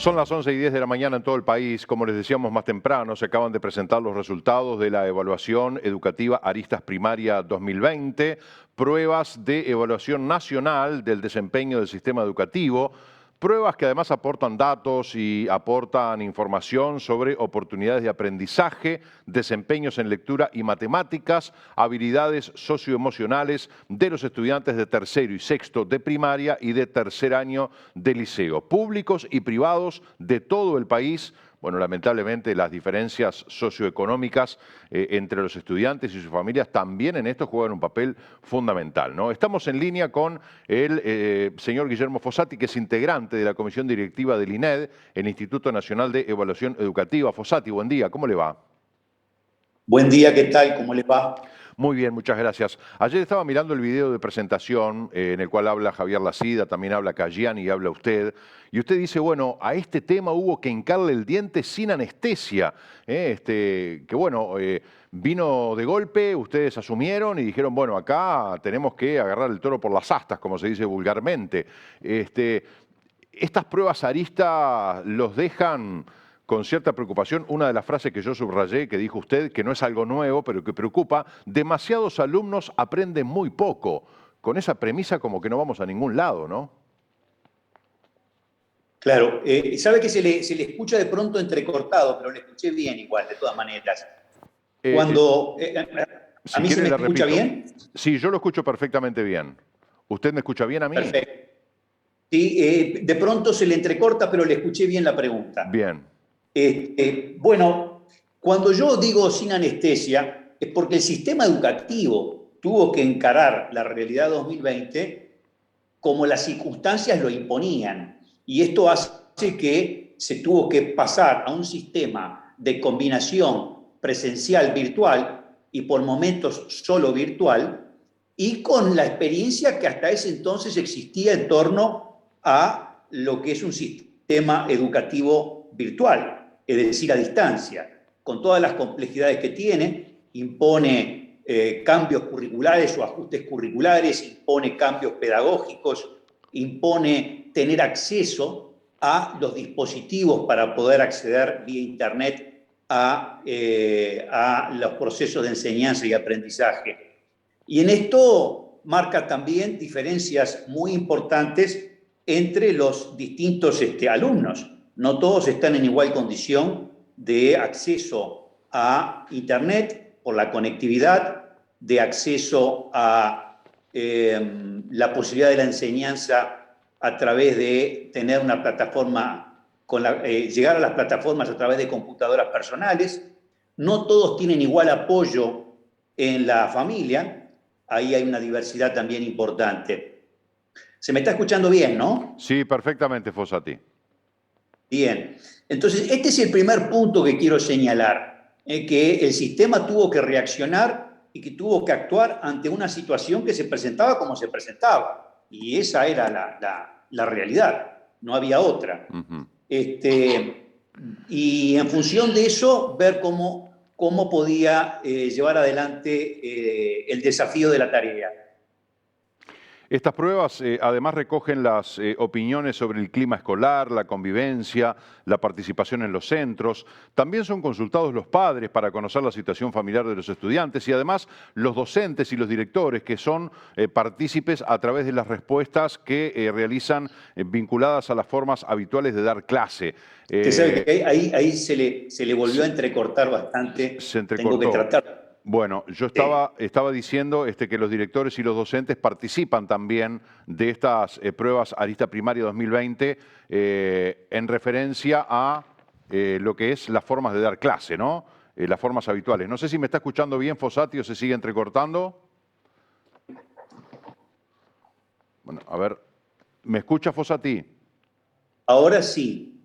Son las 11:10 de la mañana en todo el país. Como les decíamos más temprano, se acaban de presentar los resultados de la evaluación educativa Aristas Primaria 2020, pruebas de evaluación nacional del desempeño del sistema educativo, pruebas que además aportan datos y aportan información sobre oportunidades de aprendizaje, desempeños en lectura y matemáticas, habilidades socioemocionales de los estudiantes de tercero y sexto de primaria y de tercer año de liceo, públicos y privados de todo el país. Bueno, lamentablemente las diferencias socioeconómicas entre los estudiantes y sus familias también en esto juegan un papel fundamental, ¿no? Estamos en línea con el señor Guillermo Fossati, que es integrante de la Comisión Directiva del INED, el Instituto Nacional de Evaluación Educativa. Fossati, buen día, ¿cómo le va? Buen día, ¿qué tal? ¿Cómo le va? Muy bien, muchas gracias. Ayer estaba mirando el video de presentación en el cual habla Javier Lacida, también habla Caygiani y habla usted. Y usted dice, bueno, a este tema hubo que hincarle el diente sin anestesia. Que bueno, vino de golpe, ustedes asumieron y dijeron, bueno, acá tenemos que agarrar el toro por las astas, como se dice vulgarmente. Estas pruebas aristas los dejan con cierta preocupación. Una de las frases que yo subrayé, que dijo usted, que no es algo nuevo, pero que preocupa, demasiados alumnos aprenden muy poco. Con esa premisa como que no vamos a ningún lado, ¿no? Claro, sabe que se le escucha de pronto entrecortado, pero le escuché bien igual, de todas maneras. Cuando, ¿A si mí se quiere me le escucha repito. bien? Sí, yo lo escucho perfectamente bien. ¿Usted me escucha bien a mí? Perfecto. Sí, de pronto se le entrecorta, pero le escuché bien la pregunta. Bien. Bueno, cuando yo digo sin anestesia, es porque el sistema educativo tuvo que encarar la realidad 2020 como las circunstancias lo imponían. Y esto hace que se tuvo que pasar a un sistema de combinación presencial-virtual y por momentos solo virtual, y con la experiencia que hasta ese entonces existía en torno a lo que es un sistema educativo virtual, es decir, a distancia, con todas las complejidades que tiene, impone cambios curriculares o ajustes curriculares, impone cambios pedagógicos, impone tener acceso a los dispositivos para poder acceder vía internet a los procesos de enseñanza y aprendizaje. Y en esto marca también diferencias muy importantes entre los distintos alumnos. No todos están en igual condición de acceso a internet por la conectividad, de acceso a la posibilidad de la enseñanza a través de tener una plataforma, llegar a las plataformas a través de computadoras personales. No todos tienen igual apoyo en la familia. Ahí hay una diversidad también importante. Se me está escuchando bien, ¿no? Sí, perfectamente, Fossati. Bien. Entonces, este es el primer punto que quiero señalar, que el sistema tuvo que reaccionar y que tuvo que actuar ante una situación que se presentaba como se presentaba. Y esa era la realidad, no había otra. Uh-huh. Y en función de eso, ver cómo podía llevar adelante el desafío de la tarea. Estas pruebas además recogen las opiniones sobre el clima escolar, la convivencia, la participación en los centros. También son consultados los padres para conocer la situación familiar de los estudiantes y además los docentes y los directores, que son partícipes a través de las respuestas que realizan vinculadas a las formas habituales de dar clase. Usted sabe que ahí se le volvió a entrecortar bastante. Se entrecortó. Tengo que tratar. Bueno, yo estaba diciendo que los directores y los docentes participan también de estas pruebas Arista Primaria 2020 en referencia a lo que es las formas de dar clase, ¿no? Las formas habituales. No sé si me está escuchando bien, Fossati, o se sigue entrecortando. Bueno, a ver, ¿me escucha, Fossati? Ahora sí,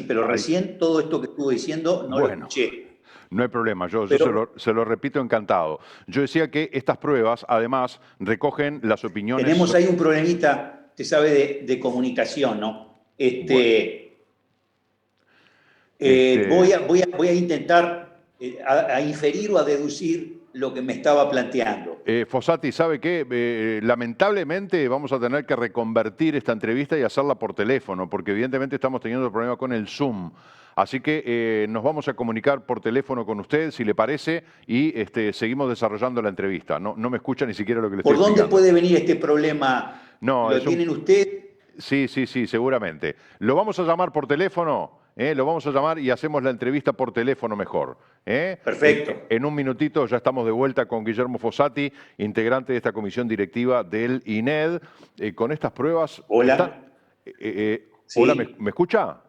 pero Ahí. Recién todo esto que estuvo diciendo no lo escuché. No hay problema, yo se lo repito encantado. Yo decía que estas pruebas, además, recogen las opiniones... Tenemos ahí un problemita, usted sabe, de comunicación, ¿no? Voy a intentar a inferir o a deducir lo que me estaba planteando. Fossati, ¿sabe qué? Lamentablemente vamos a tener que reconvertir esta entrevista y hacerla por teléfono, porque evidentemente estamos teniendo el problema con el Zoom. Así que nos vamos a comunicar por teléfono con usted, si le parece, y seguimos desarrollando la entrevista. No, no me escucha ni siquiera lo que le estoy ¿Por dónde explicando. puede venir este problema? No, ¿Lo tienen usted? Sí, seguramente. Lo vamos a llamar por teléfono, lo vamos a llamar y hacemos la entrevista por teléfono mejor. Perfecto. En un minutito ya estamos de vuelta con Guillermo Fossati, integrante de esta comisión directiva del INED. Con estas pruebas... Hola. Sí. Hola, ¿me escucha?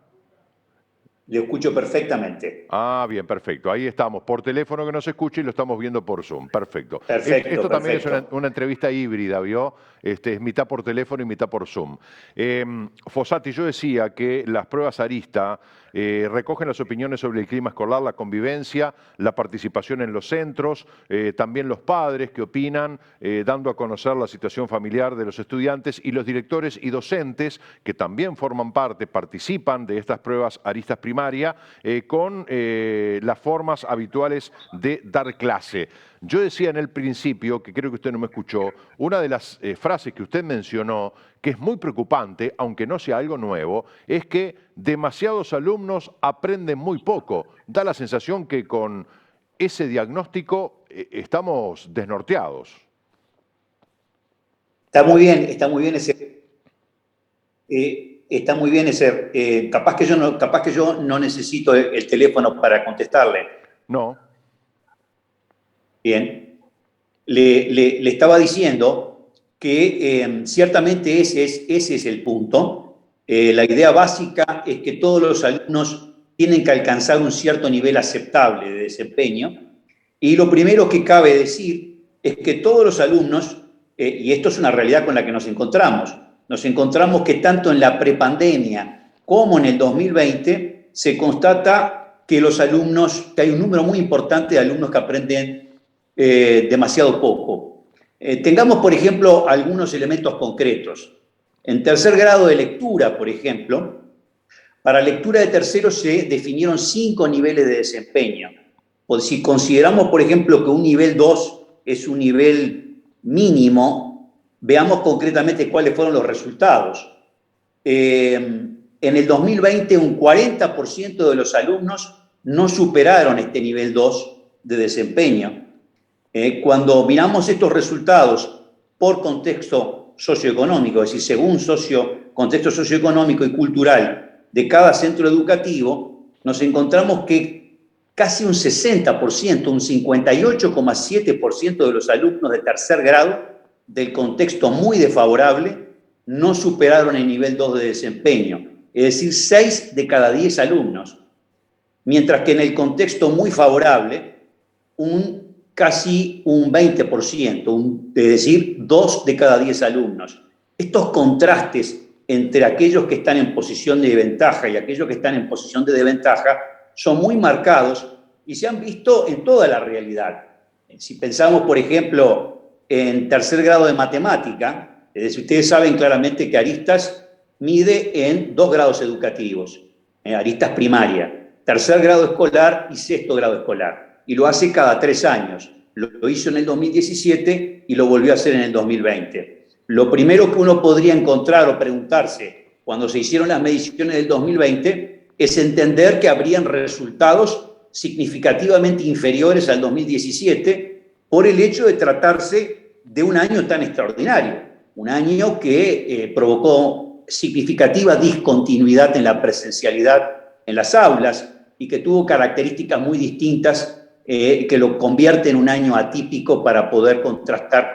Le escucho perfectamente. Ah, bien, perfecto. Ahí estamos, por teléfono que nos escuche y lo estamos viendo por Zoom. Perfecto. Perfecto, Esto también perfecto. es una entrevista híbrida, ¿vio? Es mitad por teléfono y mitad por Zoom. Fossati, yo decía que las pruebas Arista recogen las opiniones sobre el clima escolar, la convivencia, la participación en los centros, también los padres que opinan, dando a conocer la situación familiar de los estudiantes y los directores y docentes que también forman parte, participan de estas pruebas Aristas Primaria con las formas habituales de dar clase. Yo decía en el principio, que creo que usted no me escuchó, una de las frases que usted mencionó, que es muy preocupante, aunque no sea algo nuevo, es que demasiados alumnos aprenden muy poco. Da la sensación que con ese diagnóstico estamos desnorteados. Está muy bien ese... está muy bien ese... capaz que yo no necesito el teléfono para contestarle. No. Bien. Le estaba diciendo que ciertamente ese es el punto. La idea básica es que todos los alumnos tienen que alcanzar un cierto nivel aceptable de desempeño. Y lo primero que cabe decir es que todos los alumnos, y esto es una realidad con la que nos encontramos que tanto en la prepandemia como en el 2020 se constata que que hay un número muy importante de alumnos que aprenden demasiado poco. Tengamos, por ejemplo, algunos elementos concretos. En tercer grado de lectura, por ejemplo, para lectura de tercero se definieron 5 niveles de desempeño. O si consideramos, por ejemplo, que un nivel 2 es un nivel mínimo, veamos concretamente cuáles fueron los resultados. En el 2020, un 40% de los alumnos no superaron este nivel 2 de desempeño. Cuando miramos estos resultados por contexto socioeconómico, es decir, según contexto socioeconómico y cultural de cada centro educativo, nos encontramos que casi un 60%, un 58,7% de los alumnos de tercer grado del contexto muy desfavorable no superaron el nivel 2 de desempeño, es decir, 6 de cada 10 alumnos, mientras que en el contexto muy favorable, casi un 20%, es decir, 2 de cada 10 alumnos. Estos contrastes entre aquellos que están en posición de ventaja y aquellos que están en posición de desventaja son muy marcados y se han visto en toda la realidad. Si pensamos, por ejemplo, en tercer grado de matemática, es decir, ustedes saben claramente que Aristas mide en 2 grados educativos, Aristas primaria, tercer grado escolar y sexto grado escolar. Y lo hace cada 3 años. Lo hizo en el 2017 y lo volvió a hacer en el 2020. Lo primero que uno podría encontrar o preguntarse cuando se hicieron las mediciones del 2020 es entender que habrían resultados significativamente inferiores al 2017 por el hecho de tratarse de un año tan extraordinario, un año que provocó significativa discontinuidad en la presencialidad en las aulas y que tuvo características muy distintas que lo convierte en un año atípico para poder contrastar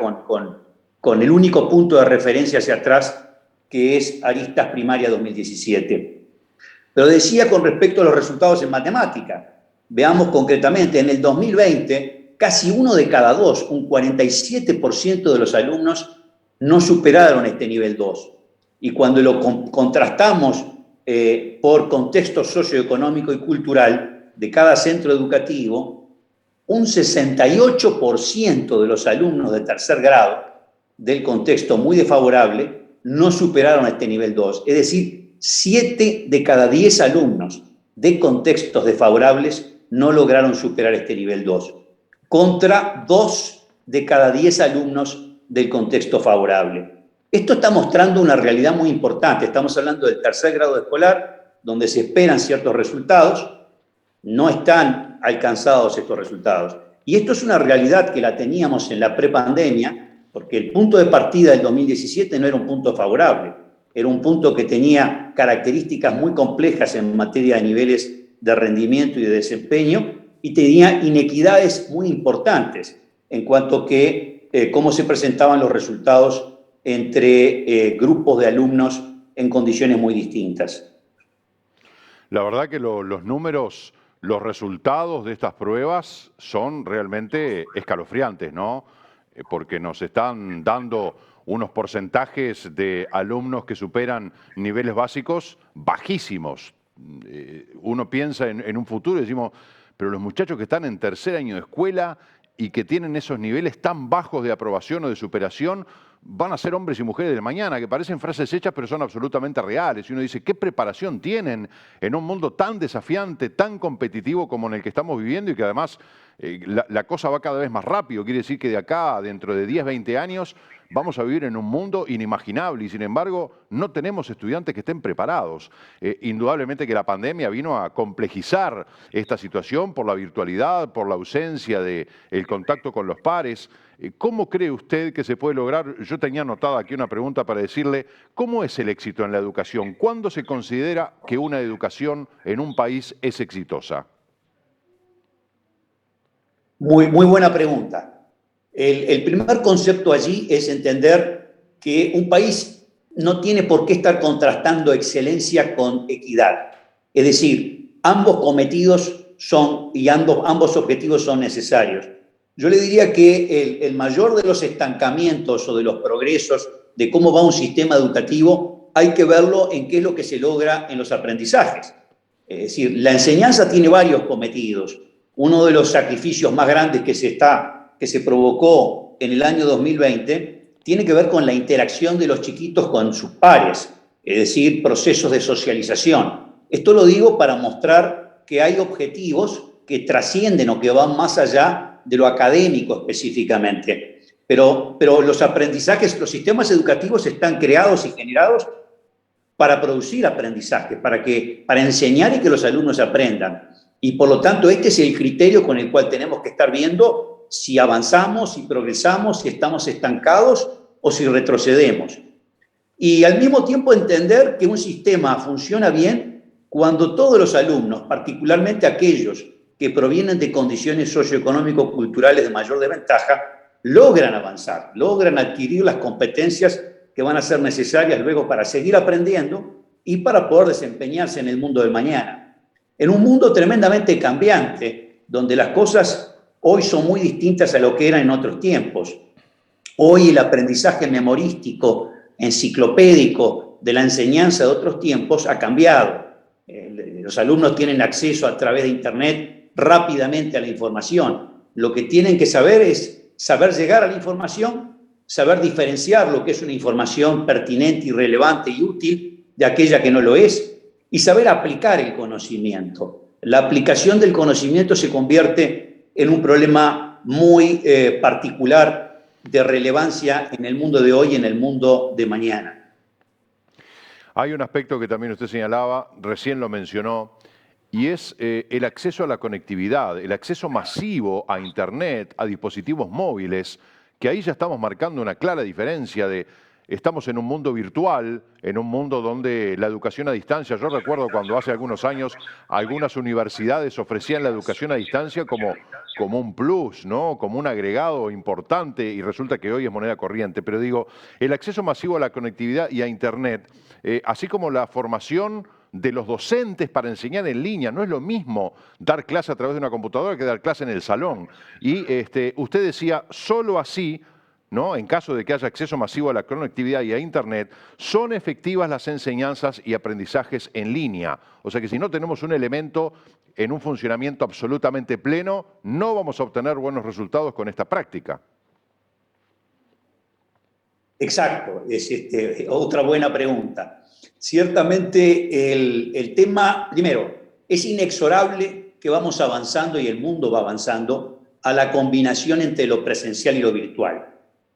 con el único punto de referencia hacia atrás, que es Aristas Primaria 2017. Pero decía con respecto a los resultados en matemática, veamos concretamente, en el 2020, casi 1 de cada 2, un 47% de los alumnos no superaron este nivel 2. Y cuando lo contrastamos por contexto socioeconómico y cultural de cada centro educativo, un 68% de los alumnos de tercer grado del contexto muy desfavorable no superaron este nivel 2. Es decir, 7 de cada 10 alumnos de contextos desfavorables no lograron superar este nivel 2. contra 2 de cada 10 alumnos del contexto favorable. Esto está mostrando una realidad muy importante. Estamos hablando del tercer grado escolar, donde se esperan ciertos resultados, no están alcanzados estos resultados. Y esto es una realidad que la teníamos en la prepandemia, porque el punto de partida del 2017 no era un punto favorable, era un punto que tenía características muy complejas en materia de niveles de rendimiento y de desempeño, y tenía inequidades muy importantes en cuanto a cómo se presentaban los resultados entre grupos de alumnos en condiciones muy distintas. La verdad que los números, los resultados de estas pruebas son realmente escalofriantes, ¿no? Porque nos están dando unos porcentajes de alumnos que superan niveles básicos bajísimos. Uno piensa en un futuro y decimos, pero los muchachos que están en tercer año de escuela y que tienen esos niveles tan bajos de aprobación o de superación, van a ser hombres y mujeres del mañana, que parecen frases hechas pero son absolutamente reales. Y uno dice, ¿qué preparación tienen en un mundo tan desafiante, tan competitivo como en el que estamos viviendo y que además la cosa va cada vez más rápido? Quiere decir que de acá, dentro de 10, 20 años, vamos a vivir en un mundo inimaginable y sin embargo no tenemos estudiantes que estén preparados. Indudablemente que la pandemia vino a complejizar esta situación por la virtualidad, por la ausencia del contacto con los pares. ¿Cómo cree usted que se puede lograr? Yo tenía anotada aquí una pregunta para decirle, ¿cómo es el éxito en la educación? ¿Cuándo se considera que una educación en un país es exitosa? Muy buena pregunta. El primer concepto allí es entender que un país no tiene por qué estar contrastando excelencia con equidad. Es decir, ambos cometidos son y ambos objetivos son necesarios. Yo le diría que el mayor de los estancamientos o de los progresos de cómo va un sistema educativo hay que verlo en qué es lo que se logra en los aprendizajes. Es decir, la enseñanza tiene varios cometidos. Uno de los sacrificios más grandes que se provocó en el año 2020 tiene que ver con la interacción de los chiquitos con sus pares, es decir, procesos de socialización. Esto lo digo para mostrar que hay objetivos que trascienden o que van más allá de lo académico específicamente. Pero los aprendizajes, los sistemas educativos están creados y generados para producir aprendizaje, para enseñar y que los alumnos aprendan. Y por lo tanto, este es el criterio con el cual tenemos que estar viendo si avanzamos, si progresamos, si estamos estancados o si retrocedemos. Y al mismo tiempo entender que un sistema funciona bien cuando todos los alumnos, particularmente aquellos que provienen de condiciones socioeconómico-culturales de mayor desventaja, logran avanzar, logran adquirir las competencias que van a ser necesarias luego para seguir aprendiendo y para poder desempeñarse en el mundo del mañana. En un mundo tremendamente cambiante, donde las cosas hoy son muy distintas a lo que eran en otros tiempos. Hoy el aprendizaje memorístico, enciclopédico de la enseñanza de otros tiempos ha cambiado. Los alumnos tienen acceso a través de Internet rápidamente a la información. Lo que tienen que saber es saber llegar a la información, saber diferenciar lo que es una información pertinente y relevante y útil de aquella que no lo es, y saber aplicar el conocimiento. La aplicación del conocimiento se convierte en un problema muy particular de relevancia en el mundo de hoy y en el mundo de mañana. Hay un aspecto que también usted señalaba, recién lo mencionó, y es el acceso a la conectividad, el acceso masivo a Internet, a dispositivos móviles, que ahí ya estamos marcando una clara diferencia de... Estamos en un mundo virtual, en un mundo donde la educación a distancia, yo recuerdo cuando hace algunos años algunas universidades ofrecían la educación a distancia como un plus, ¿no? Como un agregado importante y resulta que hoy es moneda corriente. Pero digo, el acceso masivo a la conectividad y a Internet, así como la formación de los docentes para enseñar en línea. No es lo mismo dar clase a través de una computadora que dar clase en el salón. Y usted decía, solo así, ¿no? En caso de que haya acceso masivo a la conectividad y a Internet, son efectivas las enseñanzas y aprendizajes en línea. O sea que si no tenemos un elemento en un funcionamiento absolutamente pleno, no vamos a obtener buenos resultados con esta práctica. Exacto, es otra buena pregunta. Ciertamente el tema, primero, es inexorable que vamos avanzando y el mundo va avanzando a la combinación entre lo presencial y lo virtual.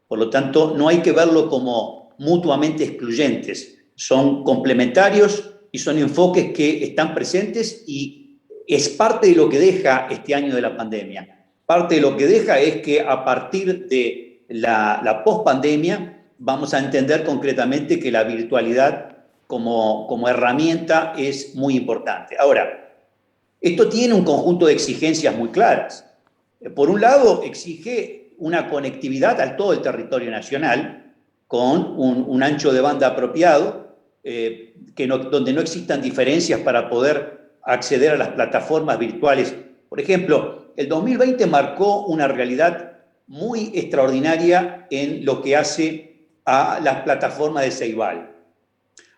Por lo tanto, no hay que verlo como mutuamente excluyentes. Son complementarios y son enfoques que están presentes y es parte de lo que deja este año de la pandemia. Parte de lo que deja es que a partir de la pospandemia vamos a entender concretamente que la virtualidad como herramienta es muy importante. Ahora, esto tiene un conjunto de exigencias muy claras. Por un lado, exige una conectividad a todo el territorio nacional con un ancho de banda apropiado, donde no existan diferencias para poder acceder a las plataformas virtuales. Por ejemplo, el 2020 marcó una realidad muy extraordinaria en lo que hace a las plataformas de Ceibal,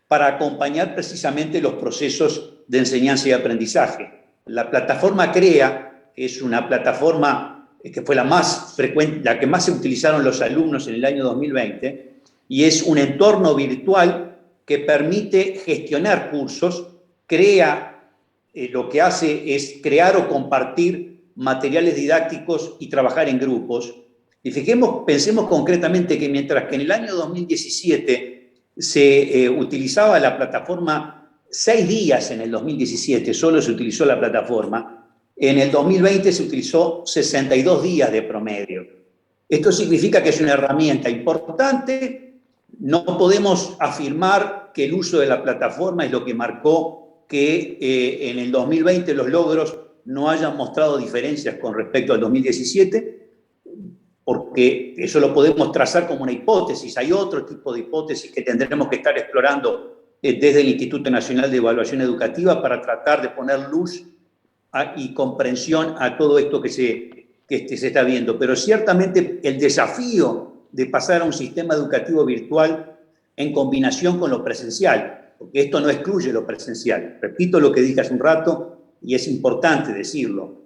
para acompañar precisamente los procesos de enseñanza y aprendizaje. La plataforma CREA, que es una plataforma que fue la más frecuente, la que más se utilizaron los alumnos en el año 2020, y es un entorno virtual que permite gestionar cursos. CREA lo que hace es crear o compartir materiales didácticos y trabajar en grupos. Y pensemos concretamente que mientras que en el año 2017 se utilizaba la plataforma 6 días, en el 2017 solo se utilizó la plataforma, en el 2020 se utilizó 62 días de promedio. Esto significa que es una herramienta importante. No podemos afirmar que el uso de la plataforma es lo que marcó que en el 2020 los logros no hayan mostrado diferencias con respecto al 2017, porque eso lo podemos trazar como una hipótesis. Hay otro tipo de hipótesis que tendremos que estar explorando desde el Instituto Nacional de Evaluación Educativa para tratar de poner luz y comprensión a todo esto que se está viendo. Pero ciertamente el desafío de pasar a un sistema educativo virtual en combinación con lo presencial, porque esto no excluye lo presencial. Repito lo que dije hace un rato y es importante decirlo.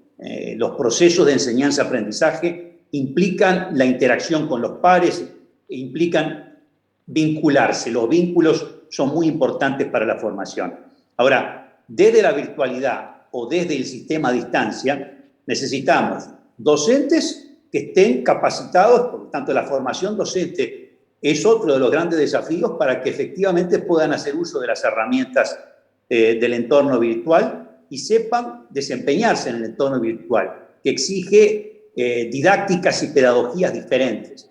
Los procesos de enseñanza-aprendizaje implican la interacción con los pares, implican vincularse. Los vínculos son muy importantes para la formación. Ahora, desde la virtualidad o desde el sistema a distancia, necesitamos docentes que estén capacitados. Por lo tanto, la formación docente es otro de los grandes desafíos para que efectivamente puedan hacer uso de las herramientas del entorno virtual y sepan desempeñarse en el entorno virtual, que exige didácticas y pedagogías diferentes.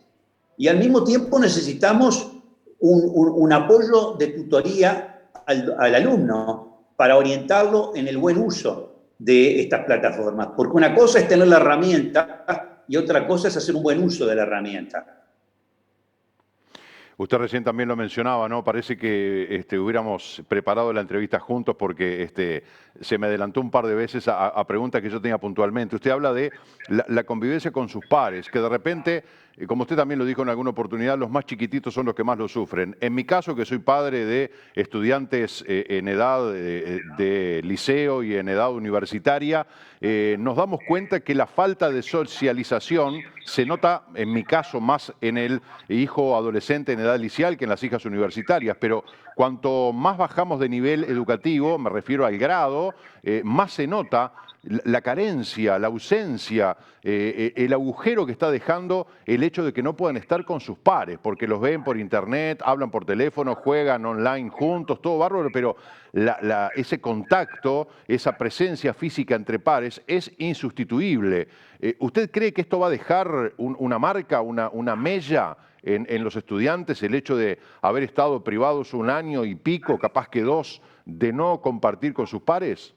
Y al mismo tiempo necesitamos un apoyo de tutoría al alumno para orientarlo en el buen uso de estas plataformas. Porque una cosa es tener la herramienta y otra cosa es hacer un buen uso de la herramienta. Usted recién también lo mencionaba, ¿no? Parece que hubiéramos preparado la entrevista juntos porque se me adelantó un par de veces a preguntas que yo tenía puntualmente. Usted habla de la convivencia con sus pares, que de repente, como usted también lo dijo en alguna oportunidad, los más chiquititos son los que más lo sufren. En mi caso, que soy padre de estudiantes en edad de liceo y en edad universitaria, nos damos cuenta que la falta de socialización se nota, en mi caso, más en el hijo adolescente en edad liceal que en las hijas universitarias, pero cuanto más bajamos de nivel educativo, me refiero al grado, más se nota la carencia, la ausencia, el agujero que está dejando el hecho de que no puedan estar con sus pares, porque los ven por internet, hablan por teléfono, juegan online juntos, todo bárbaro, pero ese contacto, esa presencia física entre pares es insustituible. ¿Usted cree que esto va a dejar una marca, una mella en los estudiantes, el hecho de haber estado privados un año y pico, capaz que 2, de no compartir con sus pares?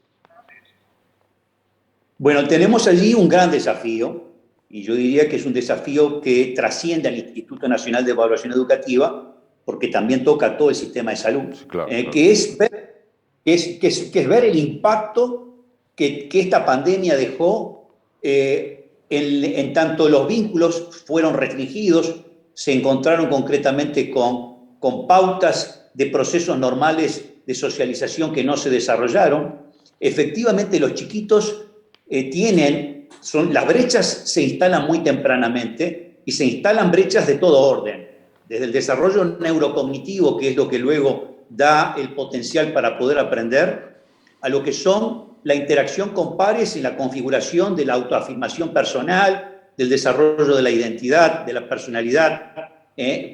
Bueno, tenemos allí un gran desafío, y yo diría que es un desafío que trasciende al Instituto Nacional de Evaluación Educativa, porque también toca a todo el sistema de salud, Claro. que es ver el impacto que esta pandemia dejó en tanto los vínculos fueron restringidos, se encontraron concretamente con pautas de procesos normales de socialización que no se desarrollaron. Efectivamente, los chiquitos las brechas se instalan muy tempranamente y se instalan brechas de todo orden, desde el desarrollo neurocognitivo, que es lo que luego da el potencial para poder aprender, a lo que son la interacción con pares en la configuración de la autoafirmación personal, del desarrollo de la identidad, de la personalidad,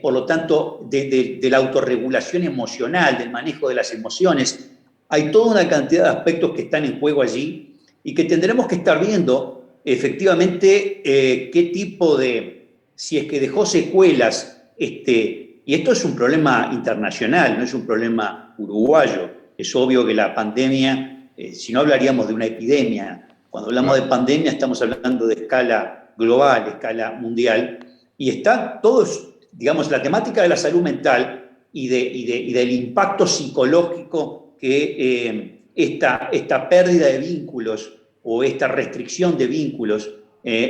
por lo tanto, de la autorregulación emocional, del manejo de las emociones. Hay toda una cantidad de aspectos que están en juego allí y que tendremos que estar viendo efectivamente qué tipo de, si es que dejó secuelas, y esto es un problema internacional, no es un problema uruguayo. Es obvio que la pandemia, si no hablaríamos de una epidemia, cuando hablamos de pandemia estamos hablando de escala global, escala mundial, y está todos, digamos, la temática de la salud mental y del impacto psicológico que esta pérdida de vínculos o esta restricción de vínculos,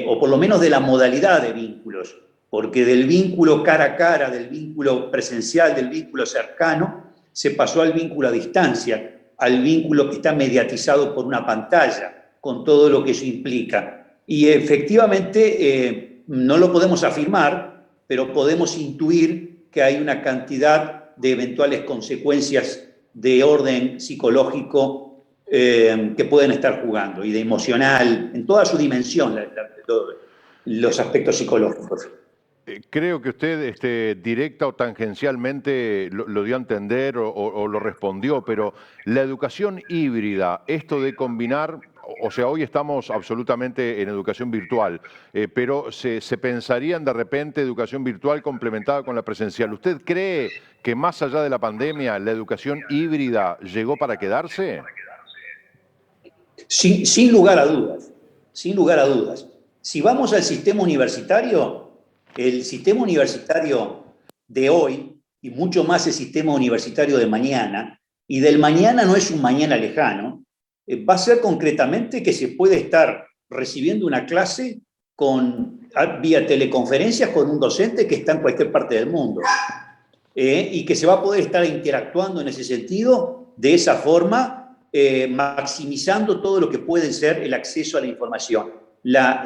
o por lo menos de la modalidad de vínculos, porque del vínculo cara a cara, del vínculo presencial, del vínculo cercano, se pasó al vínculo a distancia, al vínculo que está mediatizado por una pantalla, con todo lo que eso implica. Y efectivamente no lo podemos afirmar, pero podemos intuir que hay una cantidad de eventuales consecuencias de orden psicológico que pueden estar jugando, y de emocional, en toda su dimensión, los aspectos psicológicos. Creo que usted directa o tangencialmente lo dio a entender o lo respondió, pero la educación híbrida, esto de combinar, o sea, hoy estamos absolutamente en educación virtual, pero se pensarían de repente educación virtual complementada con la presencial. ¿Usted cree que más allá de la pandemia la educación híbrida llegó para quedarse? Sin lugar a dudas, sin lugar a dudas. Si vamos al sistema universitario, el sistema universitario de hoy, y mucho más el sistema universitario de mañana, y del mañana no es un mañana lejano, va a ser concretamente que se puede estar recibiendo una clase vía teleconferencias con un docente que está en cualquier parte del mundo, y que se va a poder estar interactuando en ese sentido, de esa forma, maximizando todo lo que puede ser el acceso a la información. La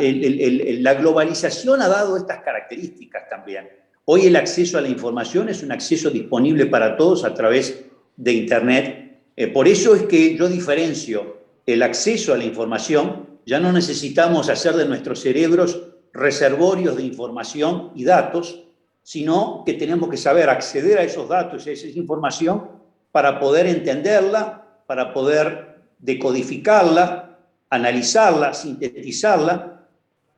globalización ha dado estas características también. Hoy el acceso a la información es un acceso disponible para todos a través de Internet. Por eso es que yo diferencio el acceso a la información. Ya no necesitamos hacer de nuestros cerebros reservorios de información y datos, sino que tenemos que saber acceder a esos datos, a esa información, para poder entenderla, para poder decodificarla, analizarla, sintetizarla,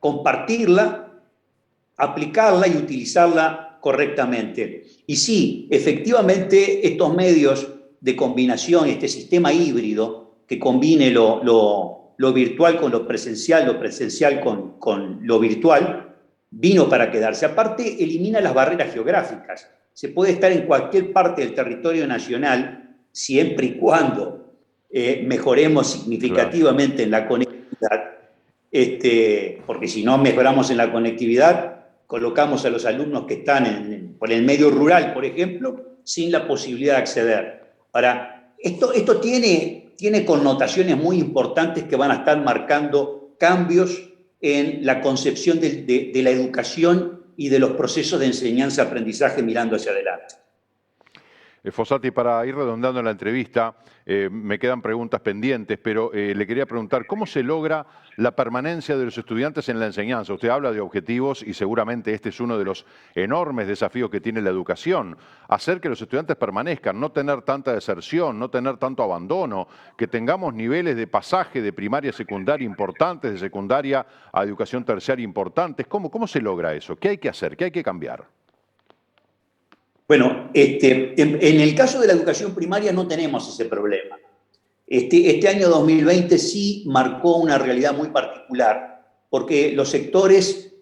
compartirla, aplicarla y utilizarla correctamente. Y sí, efectivamente, estos medios de combinación, este sistema híbrido que combine lo virtual con lo presencial con lo virtual, vino para quedarse. Aparte, elimina las barreras geográficas. Se puede estar en cualquier parte del territorio nacional siempre y cuando mejoremos significativamente en la conectividad, porque si no mejoramos en la conectividad, colocamos a los alumnos que están por el medio rural, por ejemplo, sin la posibilidad de acceder. Ahora, esto tiene connotaciones muy importantes que van a estar marcando cambios en la concepción de la educación y de los procesos de enseñanza-aprendizaje mirando hacia adelante. Fossati, para ir redondeando la entrevista, me quedan preguntas pendientes, pero le quería preguntar, ¿cómo se logra la permanencia de los estudiantes en la enseñanza? Usted habla de objetivos y seguramente este es uno de los enormes desafíos que tiene la educación, hacer que los estudiantes permanezcan, no tener tanta deserción, no tener tanto abandono, que tengamos niveles de pasaje de primaria a secundaria importantes, de secundaria a educación terciaria importantes. ¿Cómo se logra eso? ¿Qué hay que hacer? ¿Qué hay que cambiar? Bueno, en el caso de la educación primaria no tenemos ese problema. Este año 2020 sí marcó una realidad muy particular, porque los sectores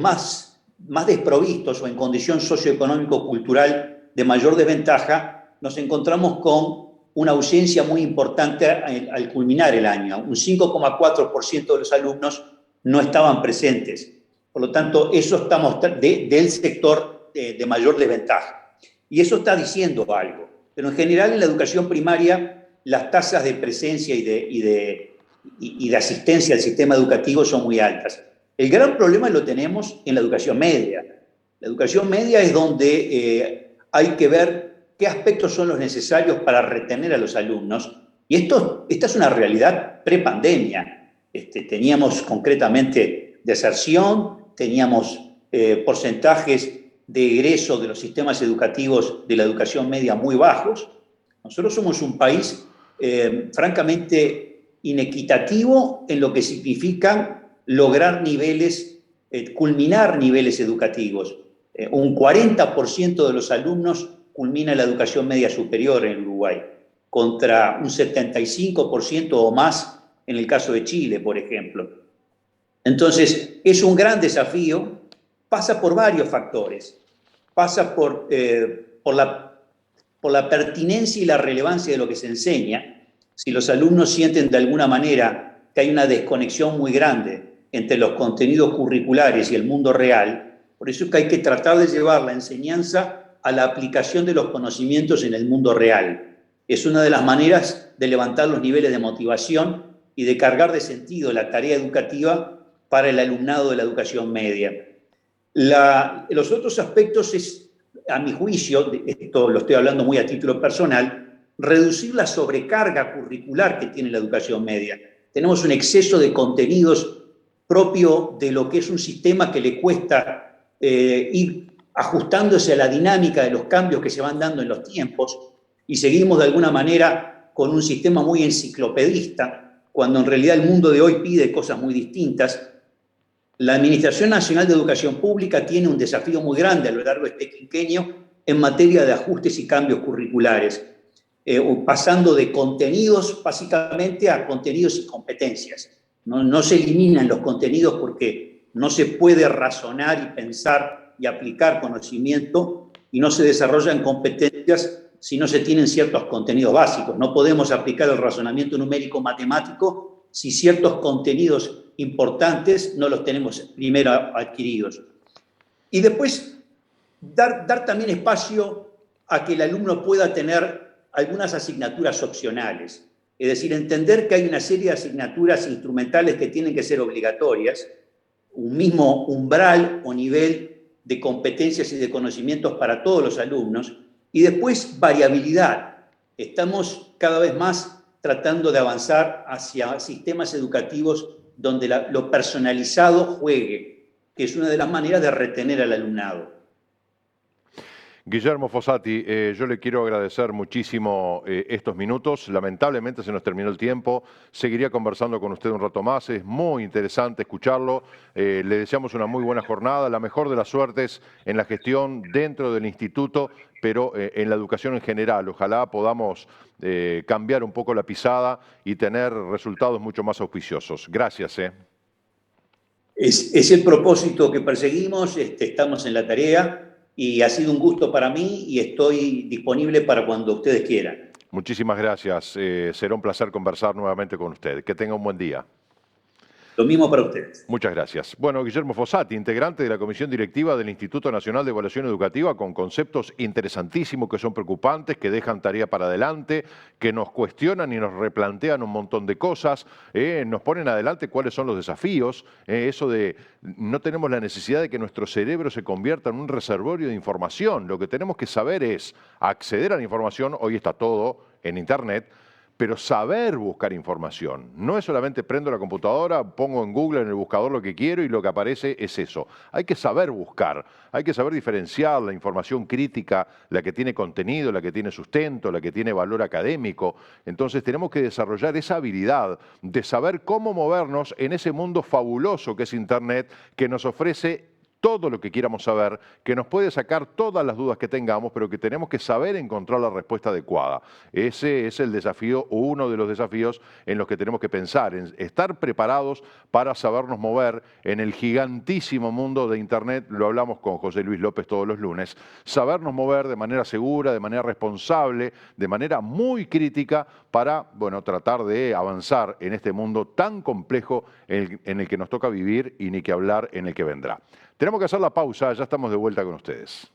más desprovistos o en condición socioeconómico-cultural de mayor desventaja, nos encontramos con una ausencia muy importante al culminar el año. Un 5,4% de los alumnos no estaban presentes. Por lo tanto, eso estamos del sector de mayor desventaja. Y eso está diciendo algo. Pero en general en la educación primaria las tasas de presencia y de asistencia al sistema educativo son muy altas. El gran problema lo tenemos en la educación media. La educación media es donde hay que ver qué aspectos son los necesarios para retener a los alumnos Y esta es una realidad prepandemia. Teníamos concretamente deserción, teníamos porcentajes de egreso de los sistemas educativos de la educación media muy bajos. Nosotros somos un país francamente inequitativo en lo que significa lograr niveles, culminar niveles educativos. Un 40% de los alumnos culmina la educación media superior en Uruguay, contra un 75% o más en el caso de Chile, por ejemplo. Entonces, es un gran desafío, pasa por varios factores, pasa por la pertinencia y la relevancia de lo que se enseña. Si los alumnos sienten de alguna manera que hay una desconexión muy grande entre los contenidos curriculares y el mundo real, por eso es que hay que tratar de llevar la enseñanza a la aplicación de los conocimientos en el mundo real. Es una de las maneras de levantar los niveles de motivación y de cargar de sentido la tarea educativa para el alumnado de la educación media. Los otros aspectos es, a mi juicio, esto lo estoy hablando muy a título personal, reducir la sobrecarga curricular que tiene la educación media. Tenemos un exceso de contenidos propio de lo que es un sistema que le cuesta ir ajustándose a la dinámica de los cambios que se van dando en los tiempos, y seguimos de alguna manera con un sistema muy enciclopedista, cuando en realidad el mundo de hoy pide cosas muy distintas. La Administración Nacional de Educación Pública tiene un desafío muy grande a lo largo de este quinquenio en materia de ajustes y cambios curriculares, pasando de contenidos básicamente a contenidos y competencias. No se eliminan los contenidos porque no se puede razonar y pensar y aplicar conocimiento, y no se desarrollan competencias si no se tienen ciertos contenidos básicos. No podemos aplicar el razonamiento numérico matemático si ciertos contenidos importantes no los tenemos primero adquiridos. Y después dar también espacio a que el alumno pueda tener algunas asignaturas opcionales. Es decir, entender que hay una serie de asignaturas instrumentales que tienen que ser obligatorias, un mismo umbral o nivel de competencias y de conocimientos para todos los alumnos, y después variabilidad. Estamos cada vez más tratando de avanzar hacia sistemas educativos donde lo personalizado juegue, que es una de las maneras de retener al alumnado. Guillermo Fossati, yo le quiero agradecer muchísimo estos minutos. Lamentablemente se nos terminó el tiempo. Seguiría conversando con usted un rato más. Es muy interesante escucharlo. Le deseamos una muy buena jornada, la mejor de las suertes en la gestión dentro del instituto, pero en la educación en general. Ojalá podamos cambiar un poco la pisada y tener resultados mucho más auspiciosos. Gracias. Es el propósito que perseguimos, estamos en la tarea, y ha sido un gusto para mí y estoy disponible para cuando ustedes quieran. Muchísimas gracias. Será un placer conversar nuevamente con usted. Que tenga un buen día. Lo mismo para ustedes. Muchas gracias. Bueno, Guillermo Fossati, integrante de la Comisión Directiva del Instituto Nacional de Evaluación Educativa, con conceptos interesantísimos que son preocupantes, que dejan tarea para adelante, que nos cuestionan y nos replantean un montón de cosas, nos ponen adelante cuáles son los desafíos, eso de no tenemos la necesidad de que nuestro cerebro se convierta en un reservorio de información. Lo que tenemos que saber es acceder a la información, hoy está todo en Internet, pero saber buscar información. No es solamente prendo la computadora, pongo en Google, en el buscador lo que quiero y lo que aparece es eso. Hay que saber buscar, hay que saber diferenciar la información crítica, la que tiene contenido, la que tiene sustento, la que tiene valor académico. Entonces tenemos que desarrollar esa habilidad de saber cómo movernos en ese mundo fabuloso que es Internet, que nos ofrece todo lo que quieramos saber, que nos puede sacar todas las dudas que tengamos, pero que tenemos que saber encontrar la respuesta adecuada. Ese es el desafío, o uno de los desafíos en los que tenemos que pensar, en estar preparados para sabernos mover en el gigantísimo mundo de Internet. Lo hablamos con José Luis López todos los lunes. Sabernos mover de manera segura, de manera responsable, de manera muy crítica para, bueno, tratar de avanzar en este mundo tan complejo en el que nos toca vivir y ni que hablar en el que vendrá. Tenemos que hacer la pausa, ya estamos de vuelta con ustedes.